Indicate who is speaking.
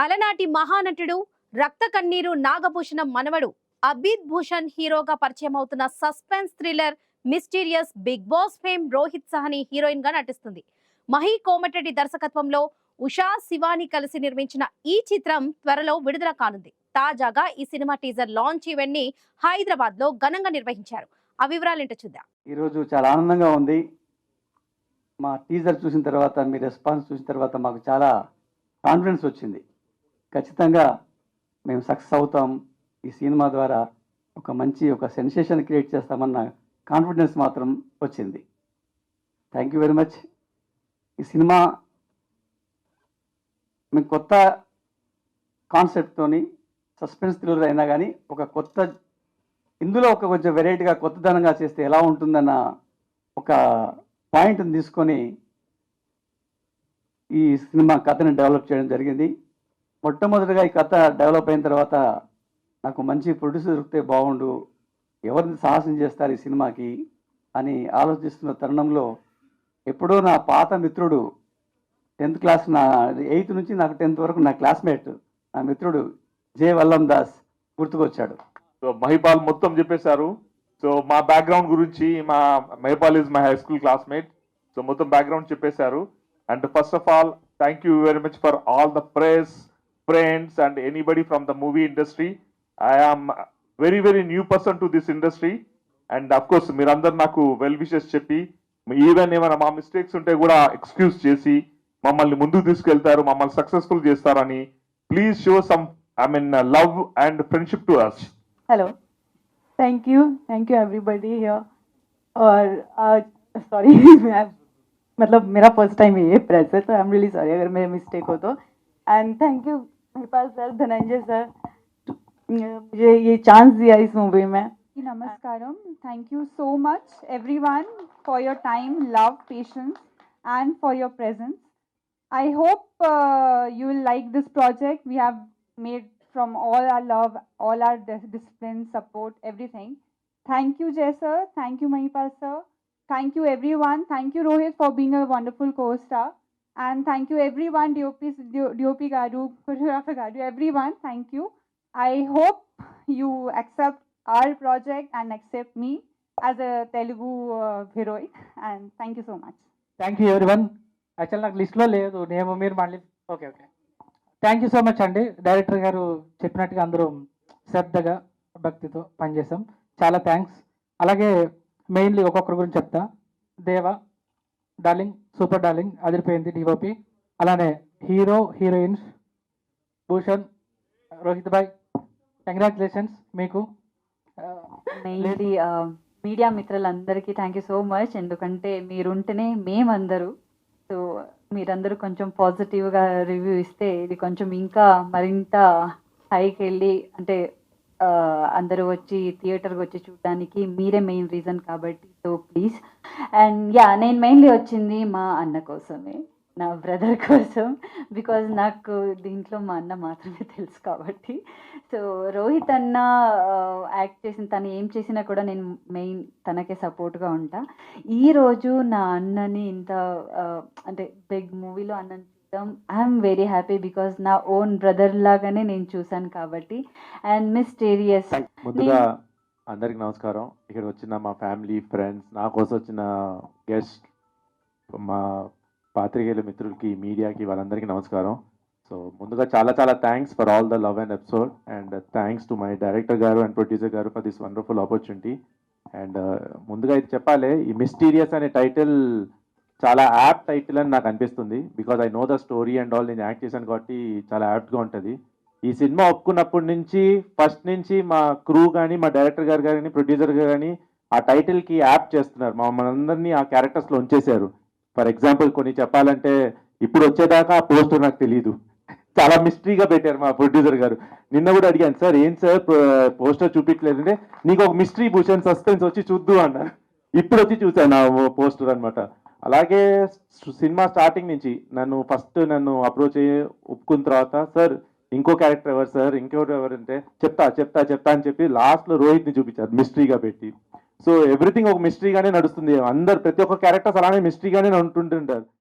Speaker 1: అలనాటి మహానటుడు రక్త కన్నీరు నాగభూషణం మనవడు అబీద్ భూషణ్ హీరోగా పరిచయం అవుతున్న suspense thriller mysterious Bigg Boss fame Rohit Sahani heroine గా నటిస్తుంది. మహి కోమటిరెడ్డి దర్శకత్వంలో ఉషా శివాని కలిసి నిర్మించిన ఈ చిత్రం త్వరలో విడుదల కానుంది. తాజాగా ఈ సినిమా టీజర్ లాంచ్ ఈవెంట్ ని హైదరాబాద్ లో ఘనంగా నిర్వహించారు. ఆ వివరాలేంటో చూద్దాం.
Speaker 2: ఈ రోజు చాలా ఆనందంగా ఉంది. మా టీజర్ చూసిన తర్వాత, మీ రెస్పాన్స్ చూసిన తర్వాత మాకు చాలా కాన్ఫిడెన్స్ వచ్చింది. ఖచ్చితంగా మేము సక్సెస్ అవుతాం. ఈ సినిమా ద్వారా ఒక సెన్సేషన్ క్రియేట్ చేస్తామన్న కాన్ఫిడెన్స్ మాత్రం వచ్చింది. Thank you very much. ఈ సినిమా మేము కొత్త కాన్సెప్ట్తోని సస్పెన్స్ థ్రిల్లర్ అయినా కానీ ఇందులో కొంచెం వెరైటీగా కొత్తదనంగా చేస్తే ఎలా ఉంటుందన్న ఒక పాయింట్ని తీసుకొని ఈ సినిమా కథని డెవలప్ చేయడం జరిగింది. మొట్టమొదటిగా ఈ కథ డెవలప్ అయిన తర్వాత నాకు మంచి ప్రొడ్యూసర్ దొరికితే బాగుండు, ఎవరిని సాహసం చేస్తారు ఈ సినిమాకి అని ఆలోచిస్తున్న తరుణంలో ఎప్పుడో నా పాత మిత్రుడు 10th క్లాస్, నా 8th నుంచి నాకు 10th వరకు నా క్లాస్మేట్, నా మిత్రుడు జే వల్లం దాస్ గుర్తుకొచ్చాడు.
Speaker 3: సో మహిపాల్ మొత్తం చెప్పేశారు. సో మా బ్యాక్గ్రౌండ్ గురించి, Mahipal is my high school classmate. So మొత్తం బ్యాక్గ్రౌండ్ చెప్పేశారు. And first of all thank you very much for all the press, friends and anybody from the movie industry. I am very very new person to this industry. And of course మీరందరూ నాకు well wishes చెప్పి, even ఏమైనా మా mistakes ఉంటే కూడా excuse చేసి మమ్మల్ని ముందుకు తీసుకెళ్తారు, మమ్మల్ని సక్సెస్ఫుల్ చేస్తారని please show some love and friendship to us.
Speaker 4: Hello. Thank you everybody here. और sorry मतलब मेरा फर्स्ट टाइम ये प्रेस है, तो आई एम रियली सॉरी अगर मेरे मिस्टेक हो तो. And thank you Mahipal sir, Dhananjay sir, मुझे ये चांस दिया इस मूवी में.
Speaker 5: Namaskaram. Thank you so much everyone for your time, love, patience and for your presence. I hope you will like this project. We have made from all our love, all our discipline, support, everything. Thank you Jay sir, thank you Mahipal sir, thank you everyone, thank you Rohit for being a wonderful co-star, and thank you everyone, DOP garu, choreographer garu, everyone, thank you. I hope you accept our project and accept me as a Telugu heroine, and thank you so much.
Speaker 6: Thank you everyone. Actual నాకు లిస్ట్లో లేదు name, మీరు మళ్ళీ okay. Thank you so much అండి. Director గారు చెప్పినట్టుగా అందరూ శ్రద్ధగా భక్తితో పనిచేసాం, చాలా థ్యాంక్స్. అలాగే మెయిన్లీ ఒక్కొక్కరి గురించి చెప్తా. దేవ డార్లింగ్, సూపర్ డార్లింగ్, అదిరిపోయింది డిఓపి. అలానే హీరో హీరోయిన్స్ భూషణ్, రోహిత్ భాయ్, కంగ్రాచులేషన్స్ మీకు.
Speaker 7: మెయిన్లీ మీడియా మిత్రులందరికీ థ్యాంక్ యూ సో మచ్. ఎందుకంటే మీరుంటేనే మేమందరూ, సో మీరందరూ కొంచెం పాజిటివ్గా రివ్యూ ఇస్తే ఇది కొంచెం ఇంకా మరింత హైకి వెళ్ళి, అంటే అందరూ వచ్చి థియేటర్కి వచ్చి చూడడానికి మీరే మెయిన్ రీజన్ కాబట్టి, సో ప్లీజ్. అండ్ నేను మెయిన్లీ వచ్చింది మా అన్న కోసమే, నా బ్రదర్ కోసం, బికాజ్ నాకు దీంట్లో మా అన్న మాత్రమే తెలుసు కాబట్టి. సో రోహిత్ అన్న యాక్ట్ చేసిన, తను ఏం చేసినా కూడా నేను మెయిన్ తనకే సపోర్ట్గా ఉంటా. ఈరోజు నా అన్నని ఇంత అంటే బిగ్ మూవీలో అన్నని చూద్దాం, ఐఎమ్ వెరీ హ్యాపీ బికాజ్ నా ఓన్ బ్రదర్ లాగానే నేను చూశాను కాబట్టి. And mysterious.
Speaker 3: ముందుగా అందరికి నమస్కారం. ఇక్కడ వచ్చిన మా ఫ్యామిలీ, ఫ్రెండ్స్, నా కోసం వచ్చిన గెస్ట్, మా పాత్రికేయుల మిత్రులకి, మీడియాకి, వాళ్ళందరికీ నమస్కారం. సో ముందుగా చాలా చాలా thanks for all the love and episode, and thanks to my director గారు అండ్ ప్రొడ్యూసర్ గారు for this wonderful opportunity. And ముందుగా ఇది చెప్పాలి, ఈ మిస్టీరియస్ అనే టైటిల్ చాలా యాప్ట్ టైటిల్ అని నాకు అనిపిస్తుంది. Because I know the story and all, నేను యాక్ట్ చేశాను కాబట్టి చాలా యాప్ట్గా ఉంటుంది. ఈ సినిమా ఒప్పుకున్నప్పటి నుంచి, ఫస్ట్ నుంచి మా క్రూ కానీ, మా డైరెక్టర్ గారు కానీ, ప్రొడ్యూసర్ గారు కానీ ఆ టైటిల్కి యాప్ట్ చేస్తున్నారు, మనందరినీ ఆ క్యారెక్టర్స్లో ఉంచేశారు. ఫర్ ఎగ్జాంపుల్ కొన్ని చెప్పాలంటే, ఇప్పుడు వచ్చేదాకా ఆ పోస్టర్ నాకు తెలియదు, చాలా మిస్టరీగా పెట్టారు మా ప్రొడ్యూసర్ గారు. నిన్న కూడా అడిగాను, సార్ ఏం సార్ పోస్టర్ చూపించలేదంటే, నీకు ఒక మిస్టరీ భూషణ్ సస్పెన్స్ వచ్చి చూద్దు అన్నారు. ఇప్పుడు వచ్చి చూశాను నా పోస్టర్ అనమాట. అలాగే సినిమా స్టార్టింగ్ నుంచి నన్ను అప్రోచ్ అయ్యి ఒప్పుకున్న తర్వాత, సార్ ఇంకో క్యారెక్టర్ ఎవరు సార్, ఇంకోటి ఎవరంటే చెప్తా అని చెప్పి లాస్ట్లో రోహిత్ని చూపించారు మిస్టరీగా పెట్టి. సో ఎవ్రీథింగ్ ఒక మిస్టరీగానే నడుస్తుంది. ప్రతి ఒక్క క్యారెక్టర్స్ అలానే మిస్టరీగానే ఉంటుంటారు.